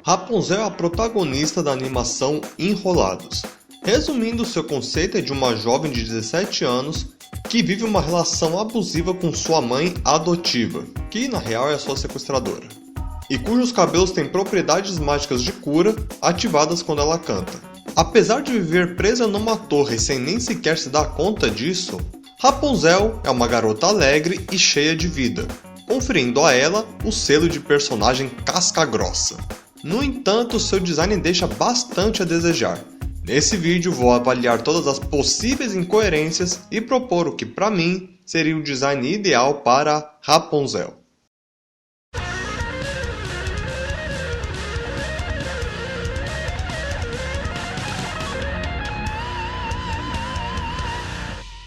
Rapunzel é a protagonista da animação Enrolados. Resumindo, seu conceito é de uma jovem de 17 anos que vive uma relação abusiva com sua mãe adotiva, que na real é a sua sequestradora, e cujos cabelos têm propriedades mágicas de cura ativadas quando ela canta. Apesar de viver presa numa torre sem nem sequer se dar conta disso, Rapunzel é uma garota alegre e cheia de vida, conferindo a ela o selo de personagem casca-grossa. No entanto, seu design deixa bastante a desejar. Nesse vídeo vou avaliar todas as possíveis incoerências e propor o que para mim seria o design ideal para Rapunzel.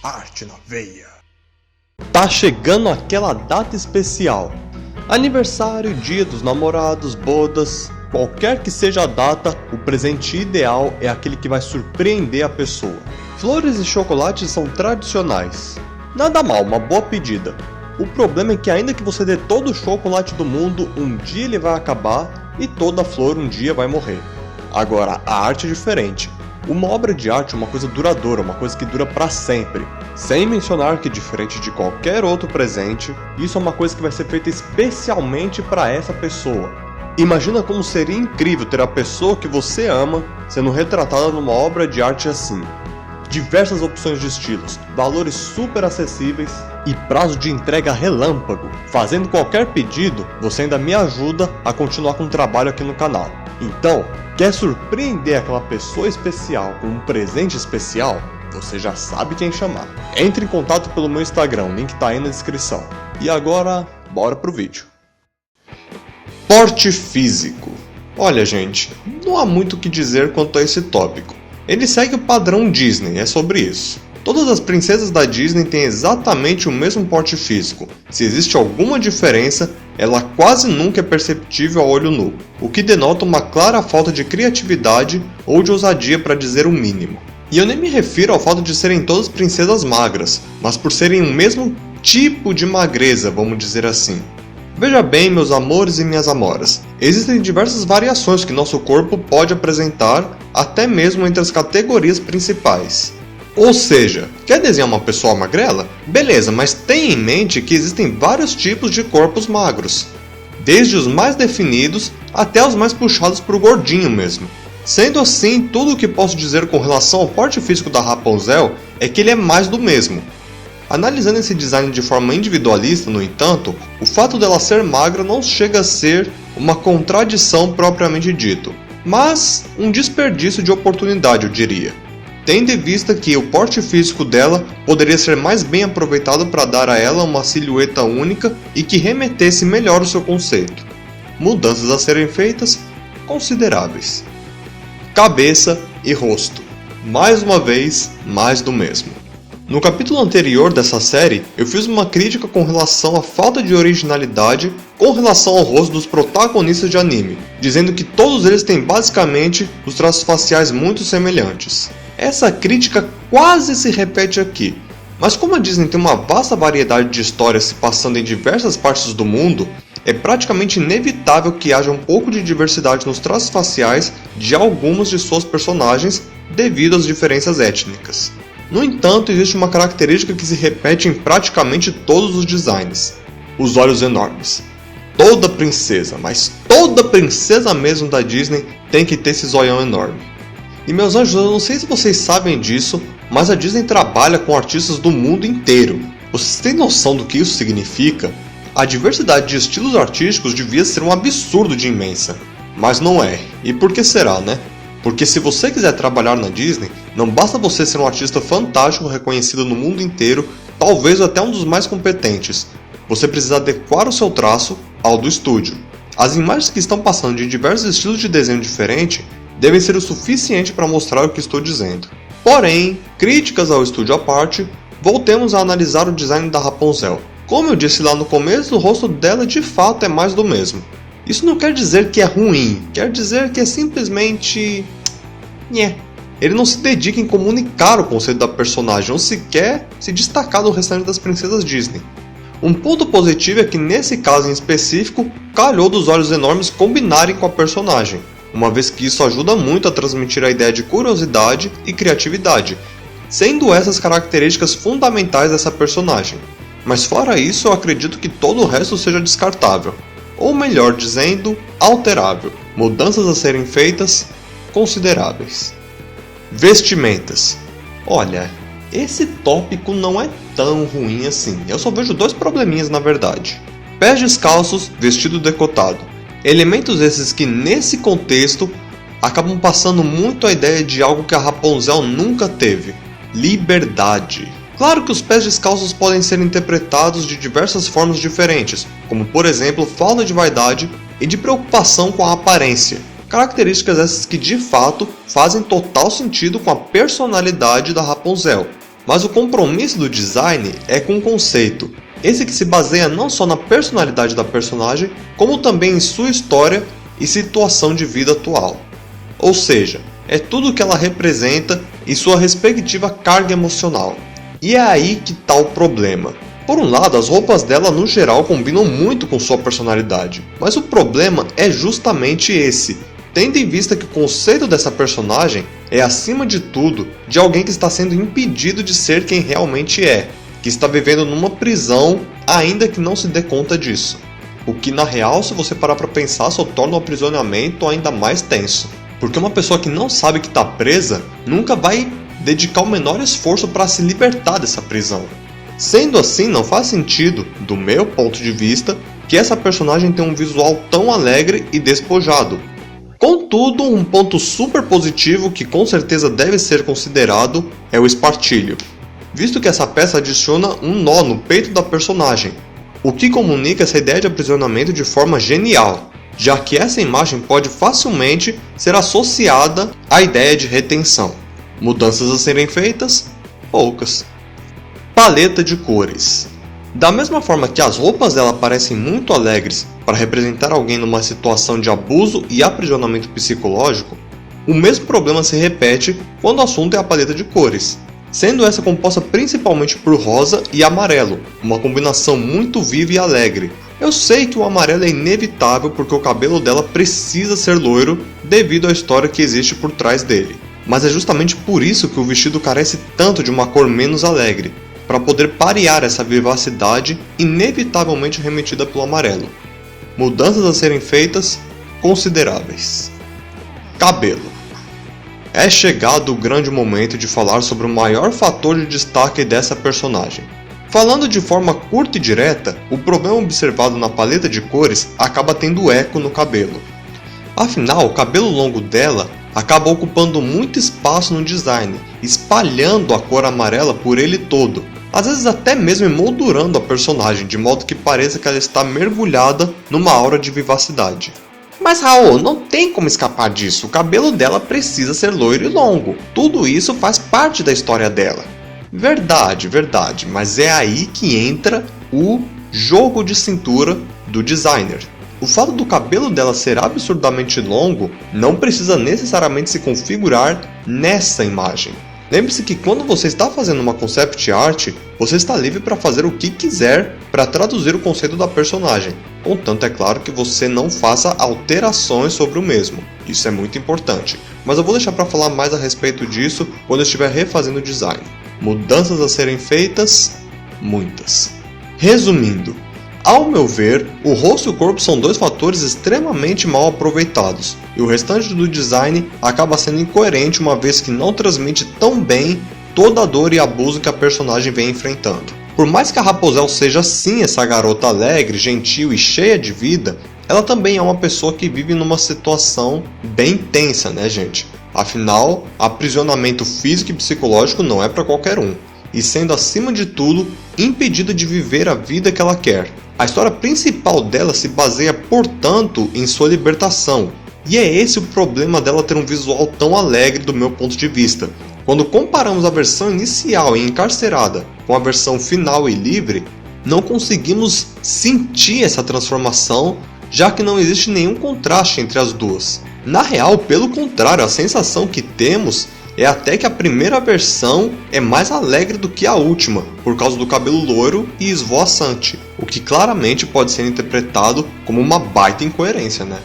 Arte na veia. Tá chegando aquela data especial. Aniversário, dia dos namorados, bodas, qualquer que seja a data, o presente ideal é aquele que vai surpreender a pessoa. Flores e chocolates são tradicionais. Nada mal, uma boa pedida. O problema é que ainda que você dê todo o chocolate do mundo, um dia ele vai acabar e toda flor um dia vai morrer. Agora, a arte é diferente. Uma obra de arte é uma coisa duradoura, uma coisa que dura para sempre. Sem mencionar que, diferente de qualquer outro presente, isso é uma coisa que vai ser feita especialmente para essa pessoa. Imagina como seria incrível ter a pessoa que você ama sendo retratada numa obra de arte assim. Diversas opções de estilos, valores super acessíveis e prazo de entrega relâmpago. Fazendo qualquer pedido, você ainda me ajuda a continuar com o trabalho aqui no canal. Então, quer surpreender aquela pessoa especial com um presente especial? Você já sabe quem chamar. Entre em contato pelo meu Instagram, o link tá aí na descrição. E agora, bora pro vídeo. Porte físico. Olha gente, não há muito o que dizer quanto a esse tópico. Ele segue o padrão Disney, é sobre isso. Todas as princesas da Disney têm exatamente o mesmo porte físico. Se existe alguma diferença, ela quase nunca é perceptível a olho nu, o que denota uma clara falta de criatividade ou de ousadia para dizer o mínimo. E eu nem me refiro ao fato de serem todas princesas magras, mas por serem o mesmo tipo de magreza, vamos dizer assim. Veja bem, meus amores e minhas amoras, existem diversas variações que nosso corpo pode apresentar, até mesmo entre as categorias principais. Ou seja, quer desenhar uma pessoa magrela? Beleza, mas tenha em mente que existem vários tipos de corpos magros, desde os mais definidos até os mais puxados para o gordinho mesmo. Sendo assim, tudo o que posso dizer com relação ao porte físico da Rapunzel é que ele é mais do mesmo. Analisando esse design de forma individualista, no entanto, o fato dela ser magra não chega a ser uma contradição propriamente dito, mas um desperdício de oportunidade, eu diria. Tendo em vista que o porte físico dela poderia ser mais bem aproveitado para dar a ela uma silhueta única e que remetesse melhor o seu conceito. Mudanças a serem feitas? Consideráveis. Cabeça e rosto. Mais uma vez, mais do mesmo. No capítulo anterior dessa série, eu fiz uma crítica com relação à falta de originalidade com relação ao rosto dos protagonistas de anime, dizendo que todos eles têm basicamente os traços faciais muito semelhantes. Essa crítica quase se repete aqui, mas como a Disney tem uma vasta variedade de histórias se passando em diversas partes do mundo, é praticamente inevitável que haja um pouco de diversidade nos traços faciais de algumas de suas personagens devido às diferenças étnicas. No entanto, existe uma característica que se repete em praticamente todos os designs: os olhos enormes. Toda princesa, mas toda princesa mesmo da Disney tem que ter esse zoião enorme. E meus anjos, eu não sei se vocês sabem disso, mas a Disney trabalha com artistas do mundo inteiro. Vocês têm noção do que isso significa? A diversidade de estilos artísticos devia ser um absurdo de imensa, mas não é. E por que será, né? Porque se você quiser trabalhar na Disney, não basta você ser um artista fantástico reconhecido no mundo inteiro, talvez até um dos mais competentes. Você precisa adequar o seu traço ao do estúdio. As imagens que estão passando de diversos estilos de desenho diferentes devem ser o suficiente para mostrar o que estou dizendo. Porém, críticas ao estúdio à parte, voltemos a analisar o design da Rapunzel. Como eu disse lá no começo, o rosto dela de fato é mais do mesmo. Isso não quer dizer que é ruim, quer dizer que é simplesmente... Ele não se dedica em comunicar o conceito da personagem ou sequer se destacar do restante das princesas Disney. Um ponto positivo é que nesse caso em específico, calhou dos olhos enormes combinarem com a personagem, uma vez que isso ajuda muito a transmitir a ideia de curiosidade e criatividade, sendo essas características fundamentais dessa personagem. Mas fora isso, eu acredito que todo o resto seja descartável, ou melhor dizendo, alterável. Mudanças a serem feitas, consideráveis. Vestimentas. Olha, esse tópico não é tão ruim assim, eu só vejo dois probleminhas na verdade. Pés descalços, vestido decotado. Elementos esses que nesse contexto acabam passando muito a ideia de algo que a Rapunzel nunca teve: liberdade. Claro que os pés descalços podem ser interpretados de diversas formas diferentes, como por exemplo falta de vaidade e de preocupação com a aparência, características essas que de fato fazem total sentido com a personalidade da Rapunzel. Mas o compromisso do design é com o conceito, esse que se baseia não só na personalidade da personagem, como também em sua história e situação de vida atual. Ou seja, é tudo o que ela representa e sua respectiva carga emocional. E é aí que está o problema. Por um lado, as roupas dela no geral combinam muito com sua personalidade, mas o problema é justamente esse, tendo em vista que o conceito dessa personagem é acima de tudo de alguém que está sendo impedido de ser quem realmente é, que está vivendo numa prisão ainda que não se dê conta disso. O que na real, se você parar para pensar, só torna o aprisionamento ainda mais tenso, porque uma pessoa que não sabe que está presa nunca vai dedicar o menor esforço para se libertar dessa prisão. Sendo assim, não faz sentido, do meu ponto de vista, que essa personagem tenha um visual tão alegre e despojado. Contudo, um ponto super positivo que com certeza deve ser considerado é o espartilho, visto que essa peça adiciona um nó no peito da personagem, o que comunica essa ideia de aprisionamento de forma genial, já que essa imagem pode facilmente ser associada à ideia de retenção. Mudanças a serem feitas? Poucas. Paleta de cores. Da mesma forma que as roupas dela parecem muito alegres para representar alguém numa situação de abuso e aprisionamento psicológico, o mesmo problema se repete quando o assunto é a paleta de cores, sendo essa composta principalmente por rosa e amarelo, uma combinação muito viva e alegre. Eu sei que o amarelo é inevitável porque o cabelo dela precisa ser loiro devido à história que existe por trás dele. Mas é justamente por isso que o vestido carece tanto de uma cor menos alegre, para poder parear essa vivacidade inevitavelmente remetida pelo amarelo. Mudanças a serem feitas, consideráveis. Cabelo. É chegado o grande momento de falar sobre o maior fator de destaque dessa personagem. Falando de forma curta e direta, o problema observado na paleta de cores acaba tendo eco no cabelo. Afinal, o cabelo longo dela acaba ocupando muito espaço no design, espalhando a cor amarela por ele todo, às vezes até mesmo emoldurando a personagem, de modo que pareça que ela está mergulhada numa aura de vivacidade. Mas Raul, não tem como escapar disso, o cabelo dela precisa ser loiro e longo, tudo isso faz parte da história dela. Verdade, mas é aí que entra o jogo de cintura do designer. O fato do cabelo dela ser absurdamente longo não precisa necessariamente se configurar nessa imagem. Lembre-se que quando você está fazendo uma concept art, você está livre para fazer o que quiser para traduzir o conceito da personagem, contanto é claro que você não faça alterações sobre o mesmo. Isso é muito importante, mas eu vou deixar para falar mais a respeito disso quando eu estiver refazendo o design. Mudanças a serem feitas? Muitas. Resumindo, ao meu ver, o rosto e o corpo são dois fatores extremamente mal aproveitados, e o restante do design acaba sendo incoerente uma vez que não transmite tão bem toda a dor e abuso que a personagem vem enfrentando. Por mais que a Rapunzel seja sim essa garota alegre, gentil e cheia de vida, ela também é uma pessoa que vive numa situação bem tensa, né gente? Afinal, aprisionamento físico e psicológico não é para qualquer um, e sendo acima de tudo, impedida de viver a vida que ela quer. A história principal dela se baseia, portanto, em sua libertação, e é esse o problema dela ter um visual tão alegre do meu ponto de vista. Quando comparamos a versão inicial e encarcerada com a versão final e livre, não conseguimos sentir essa transformação, já que não existe nenhum contraste entre as duas. Na real, pelo contrário, a sensação que temos É até que a primeira versão é mais alegre do que a última, por causa do cabelo loiro e esvoaçante, o que claramente pode ser interpretado como uma baita incoerência, né?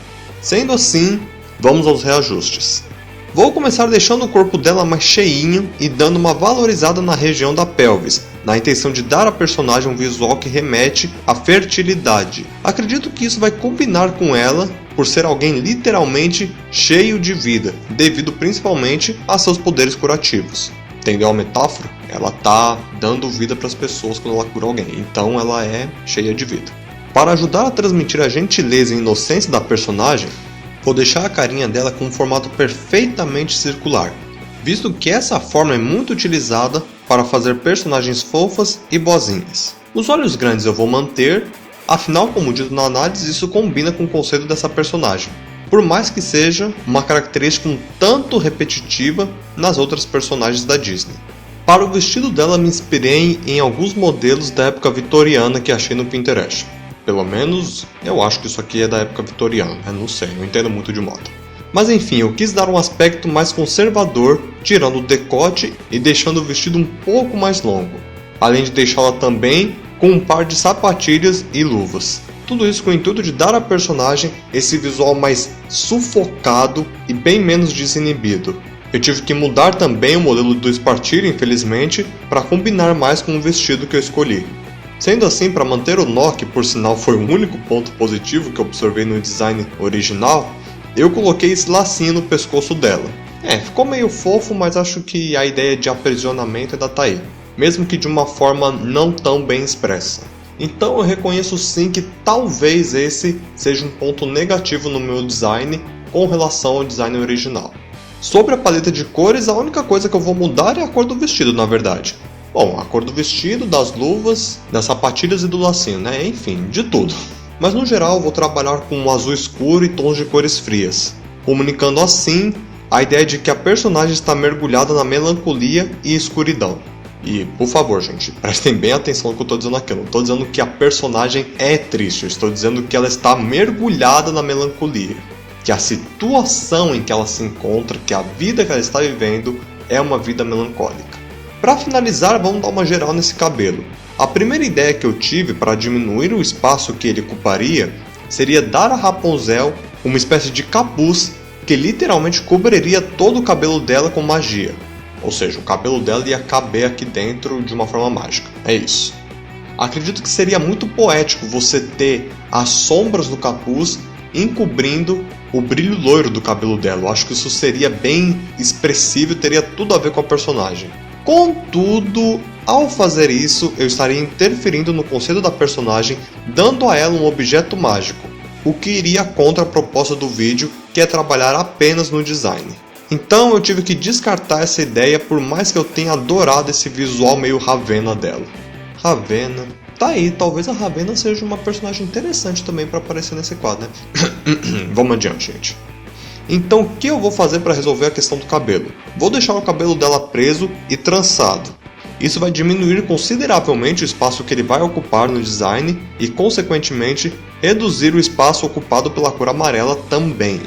Sendo assim, vamos aos reajustes. Vou começar deixando o corpo dela mais cheinho e dando uma valorizada na região da pelvis, na intenção de dar à personagem um visual que remete à fertilidade. Acredito que isso vai combinar com ela por ser alguém literalmente cheio de vida, devido principalmente a seus poderes curativos. Entendeu a metáfora? Ela tá dando vida para as pessoas quando ela cura alguém, então ela é cheia de vida. Para ajudar a transmitir a gentileza e inocência da personagem, vou deixar a carinha dela com um formato perfeitamente circular, visto que essa forma é muito utilizada para fazer personagens fofas e boazinhas. Os olhos grandes eu vou manter, afinal, como dito na análise, isso combina com o conceito dessa personagem, por mais que seja uma característica um tanto repetitiva nas outras personagens da Disney. Para o vestido dela me inspirei em alguns modelos da época vitoriana que achei no Pinterest. Pelo menos, eu acho que isso aqui é da época vitoriana, não sei, não entendo muito de moda. Mas enfim, eu quis dar um aspecto mais conservador, tirando o decote e deixando o vestido um pouco mais longo, além de deixá-la também com um par de sapatilhas e luvas. Tudo isso com o intuito de dar à personagem esse visual mais sufocado e bem menos desinibido. Eu tive que mudar também o modelo do espartilho, infelizmente, para combinar mais com o vestido que eu escolhi. Sendo assim, para manter o nó, que por sinal foi o único ponto positivo que eu observei no design original, eu coloquei esse lacinho no pescoço dela. Ficou meio fofo, mas acho que a ideia de aprisionamento ainda tá aí, mesmo que de uma forma não tão bem expressa. Então eu reconheço sim que talvez esse seja um ponto negativo no meu design com relação ao design original. Sobre a paleta de cores, a única coisa que eu vou mudar é a cor do vestido, na verdade. Bom, a cor do vestido, das luvas, das sapatilhas e do lacinho, né? Enfim, de tudo. Mas no geral vou trabalhar com um azul escuro e tons de cores frias, comunicando assim a ideia de que a personagem está mergulhada na melancolia e escuridão. E, por favor, gente, prestem bem atenção no que eu estou dizendo aqui. Eu não estou dizendo que a personagem é triste, eu estou dizendo que ela está mergulhada na melancolia. Que a situação em que ela se encontra, que a vida que ela está vivendo, é uma vida melancólica. Para finalizar, vamos dar uma geral nesse cabelo. A primeira ideia que eu tive para diminuir o espaço que ele ocuparia seria dar a Rapunzel uma espécie de capuz que literalmente cobriria todo o cabelo dela com magia. Ou seja, o cabelo dela ia caber aqui dentro de uma forma mágica. É isso. Acredito que seria muito poético você ter as sombras do capuz encobrindo o brilho loiro do cabelo dela. Eu acho que isso seria bem expressivo e teria tudo a ver com a personagem. Contudo, ao fazer isso, eu estaria interferindo no conceito da personagem, dando a ela um objeto mágico, o que iria contra a proposta do vídeo, que é trabalhar apenas no design. Então eu tive que descartar essa ideia, por mais que eu tenha adorado esse visual meio Ravenna dela. Ravenna... Tá aí, talvez a Ravenna seja uma personagem interessante também para aparecer nesse quadro, né? Vamos adiante, gente. Então o que eu vou fazer para resolver a questão do cabelo? Vou deixar o cabelo dela preso e trançado. Isso vai diminuir consideravelmente o espaço que ele vai ocupar no design e, consequentemente, reduzir o espaço ocupado pela cor amarela também.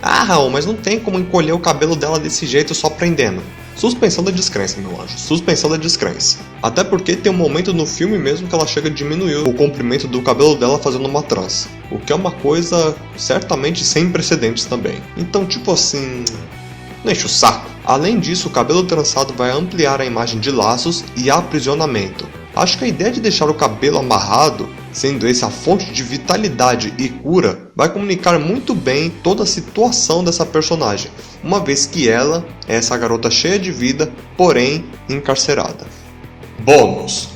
Ah, Raul, mas não tem como encolher o cabelo dela desse jeito só prendendo. Suspensão da descrença, meu anjo. Suspensão da descrença. Até porque tem um momento no filme mesmo que ela chega a diminuir o comprimento do cabelo dela fazendo uma trança. O que é uma coisa certamente sem precedentes também. Então, tipo assim... não enche o saco. Além disso, o cabelo trançado vai ampliar a imagem de laços e aprisionamento. Acho que a ideia de deixar o cabelo amarrado, sendo esse a fonte de vitalidade e cura, vai comunicar muito bem toda a situação dessa personagem, uma vez que ela é essa garota cheia de vida, porém encarcerada. Bônus.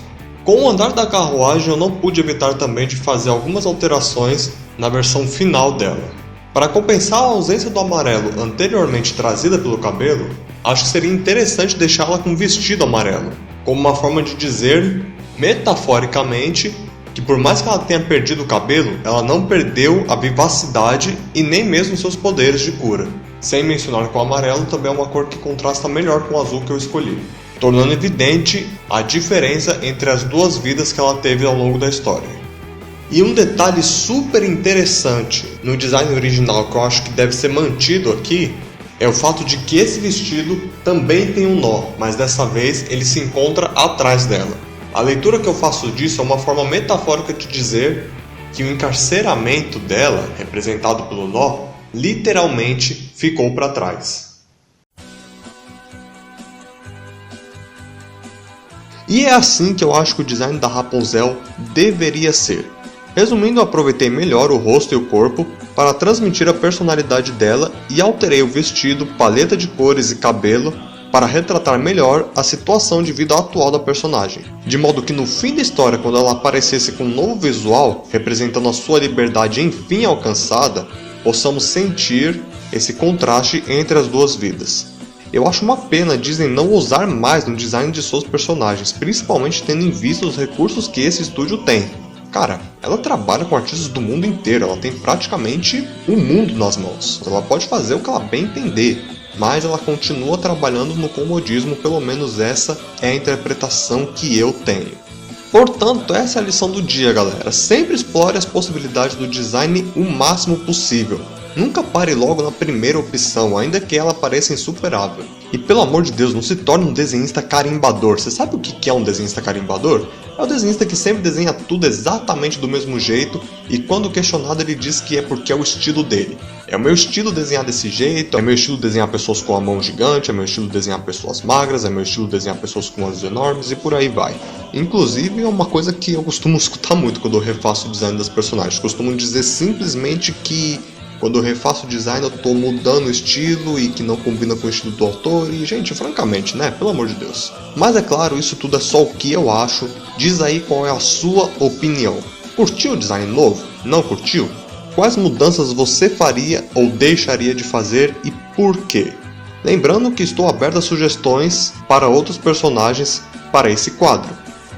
Com o andar da carruagem eu não pude evitar também de fazer algumas alterações na versão final dela. Para compensar a ausência do amarelo anteriormente trazida pelo cabelo, acho que seria interessante deixá-la com vestido amarelo, como uma forma de dizer, metaforicamente, que por mais que ela tenha perdido o cabelo, ela não perdeu a vivacidade e nem mesmo seus poderes de cura. Sem mencionar que o amarelo também é uma cor que contrasta melhor com o azul que eu escolhi, tornando evidente a diferença entre as duas vidas que ela teve ao longo da história. E um detalhe super interessante no design original que eu acho que deve ser mantido aqui é o fato de que esse vestido também tem um nó, mas dessa vez ele se encontra atrás dela. A leitura que eu faço disso é uma forma metafórica de dizer que o encarceramento dela, representado pelo nó, literalmente ficou para trás. E é assim que eu acho que o design da Rapunzel deveria ser. Resumindo, eu aproveitei melhor o rosto e o corpo para transmitir a personalidade dela e alterei o vestido, paleta de cores e cabelo para retratar melhor a situação de vida atual da personagem. De modo que no fim da história, quando ela aparecesse com um novo visual, representando a sua liberdade enfim alcançada, possamos sentir esse contraste entre as duas vidas. Eu acho uma pena a Disney não usar mais no design de seus personagens, principalmente tendo em vista os recursos que esse estúdio tem. Cara, ela trabalha com artistas do mundo inteiro, ela tem praticamente o mundo nas mãos. Ela pode fazer o que ela bem entender, mas ela continua trabalhando no comodismo, pelo menos essa é a interpretação que eu tenho. Portanto, essa é a lição do dia, galera. Sempre explore as possibilidades do design o máximo possível. Nunca pare logo na primeira opção, ainda que ela pareça insuperável. E pelo amor de Deus, não se torne um desenhista carimbador. Você sabe o que é um desenhista carimbador? É o desenhista que sempre desenha tudo exatamente do mesmo jeito e quando questionado ele diz que é porque é o estilo dele. É o meu estilo desenhar desse jeito, é meu estilo desenhar pessoas com a mão gigante, é meu estilo desenhar pessoas magras, é meu estilo desenhar pessoas com olhos enormes e por aí vai. Inclusive é uma coisa que eu costumo escutar muito quando eu refaço o design das personagens. Costumam dizer simplesmente que quando eu refaço o design eu tô mudando o estilo e que não combina com o estilo do autor e, gente, francamente, né? Pelo amor de Deus. Mas é claro, isso tudo é só o que eu acho. Diz aí qual é a sua opinião. Curtiu o design novo? Não curtiu? Quais mudanças você faria ou deixaria de fazer e por quê? Lembrando que estou aberto a sugestões para outros personagens para esse quadro.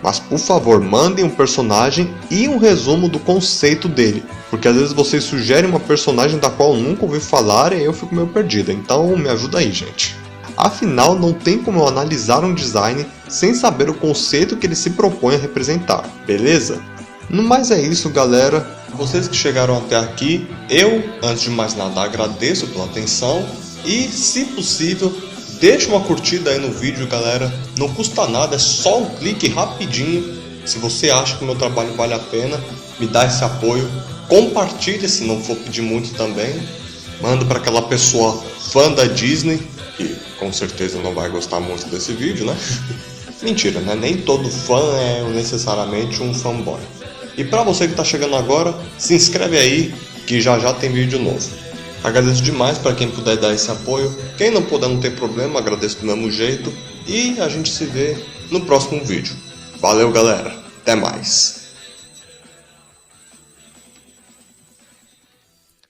Mas por favor, mandem um personagem e um resumo do conceito dele, porque às vezes vocês sugerem uma personagem da qual eu nunca ouvi falar e eu fico meio perdido, então me ajuda aí, gente. Afinal, não tem como eu analisar um design sem saber o conceito que ele se propõe a representar, beleza? No mais é isso, galera. Vocês que chegaram até aqui, eu, antes de mais nada, agradeço pela atenção e, se possível, deixa uma curtida aí no vídeo, galera. Não custa nada, é só um clique rapidinho. Se você acha que o meu trabalho vale a pena, me dá esse apoio. Compartilha se não for pedir muito também. Manda para aquela pessoa fã da Disney, que com certeza não vai gostar muito desse vídeo, né? Mentira, né? Nem todo fã é necessariamente um fanboy. E para você que está chegando agora, se inscreve aí que já já tem vídeo novo. Agradeço demais para quem puder dar esse apoio. Quem não puder, não tem problema, agradeço do mesmo jeito. E a gente se vê no próximo vídeo. Valeu, galera. Até mais.